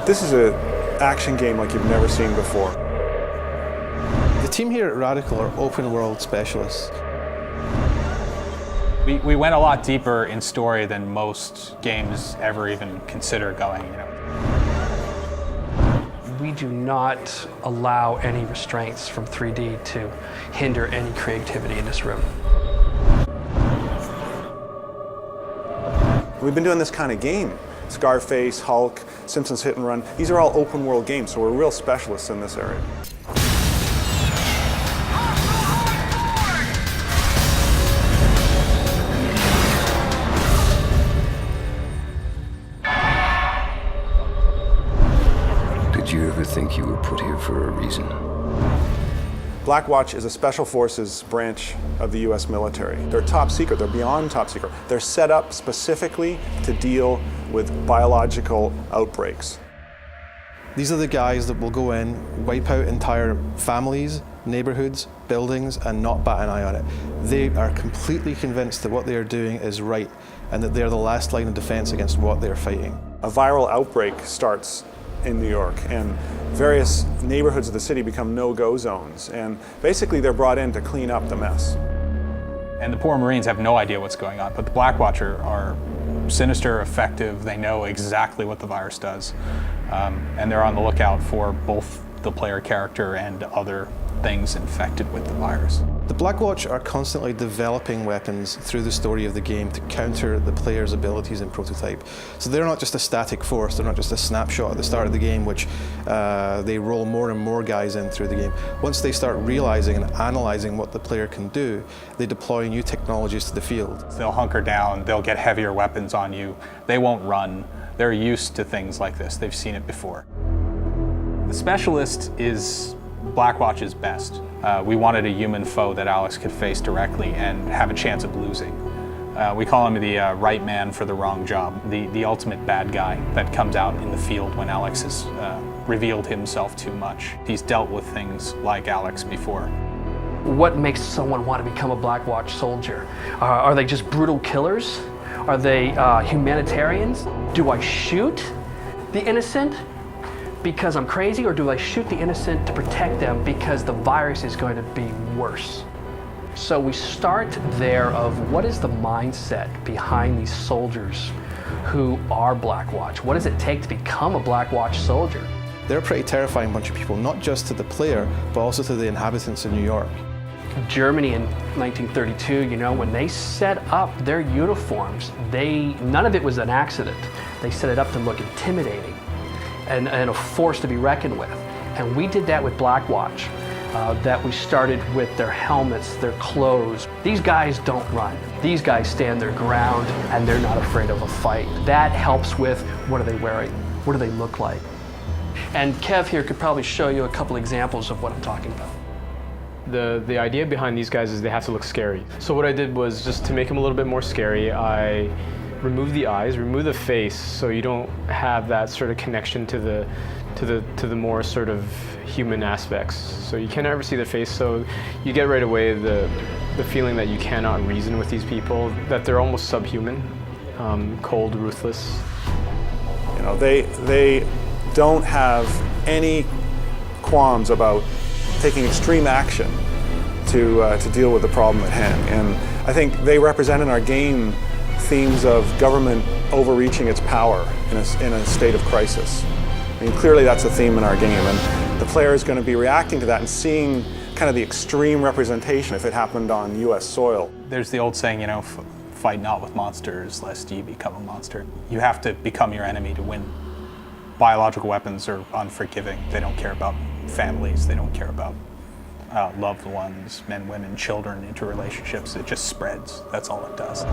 This is an action game like you've never seen before. The team here at Radical are open world specialists. We went a lot deeper in story than most games ever even consider going. We do not allow any restraints from 3D to hinder any creativity in this room. We've been doing this kind of game. Scarface, Hulk, Simpsons Hit and Run. These are all open world games, so we're real specialists in this area. Did you ever think you were put here for a reason? Blackwatch is a special forces branch of the US military. They're top secret, they're beyond top secret. They're set up specifically to deal with biological outbreaks. These are the guys that will go in, wipe out entire families, neighborhoods, buildings, and not bat an eye on it. They are completely convinced that what they are doing is right and that they're the last line of defense against what they're fighting. A viral outbreak starts in New York, and various neighborhoods of the city become no-go zones, and basically they're brought in to clean up the mess. And the poor Marines have no idea what's going on, but the Blackwatch are sinister, effective, they know exactly what the virus does, and they're on the lookout for both the player character and other things infected with the virus. The Blackwatch are constantly developing weapons through the story of the game to counter the player's abilities in prototype. So they're not just a static force, they're not just a snapshot at the start of the game which they roll more and more guys in through the game. Once they start realizing and analyzing what the player can do, they deploy new technologies to the field. They'll hunker down, they'll get heavier weapons on you, they won't run. They're used to things like this, they've seen it before. The Specialist is Blackwatch's best. We wanted a human foe that Alex could face directly and have a chance of losing. We call him the right man for the wrong job, the ultimate bad guy that comes out in the field when Alex has revealed himself too much. He's dealt with things like Alex before. What makes someone want to become a Blackwatch soldier? Are they just brutal killers? Are they humanitarians? Do I shoot the innocent because I'm crazy, or do I shoot the innocent to protect them because the virus is going to be worse? So we start there of what is the mindset behind these soldiers who are Blackwatch? What does it take to become a Blackwatch soldier? They're a pretty terrifying bunch of people, not just to the player, but also to the inhabitants of New York. Germany in 1932, you know, when they set up their uniforms, none of it was an accident. They set it up to look intimidating and a force to be reckoned with. And we did that with Blackwatch, that we started with their helmets, their clothes. These guys don't run. These guys stand their ground and they're not afraid of a fight. That helps with what are they wearing? What do they look like? And Kev here could probably show you a couple examples of what I'm talking about. The idea behind these guys is they have to look scary. So what I did was, just to make them a little bit more scary, I removed the eyes, removed the face, so you don't have that sort of connection to the more sort of human aspects. So you can't ever see their face, so you get right away the feeling that you cannot reason with these people, that they're almost subhuman, cold, ruthless. You know, they don't have any qualms about taking extreme action to deal with the problem at hand. And I think they represent in our game themes of government overreaching its power in a state of crisis. I mean, clearly that's a theme in our game, and the player is going to be reacting to that and seeing kind of the extreme representation if it happened on US soil. There's the old saying, you know, fight not with monsters lest you become a monster. You have to become your enemy to win. Biological weapons are unforgiving. They don't care about families, they don't care about loved ones, men, women, children, interrelationships. It just spreads. That's all it does.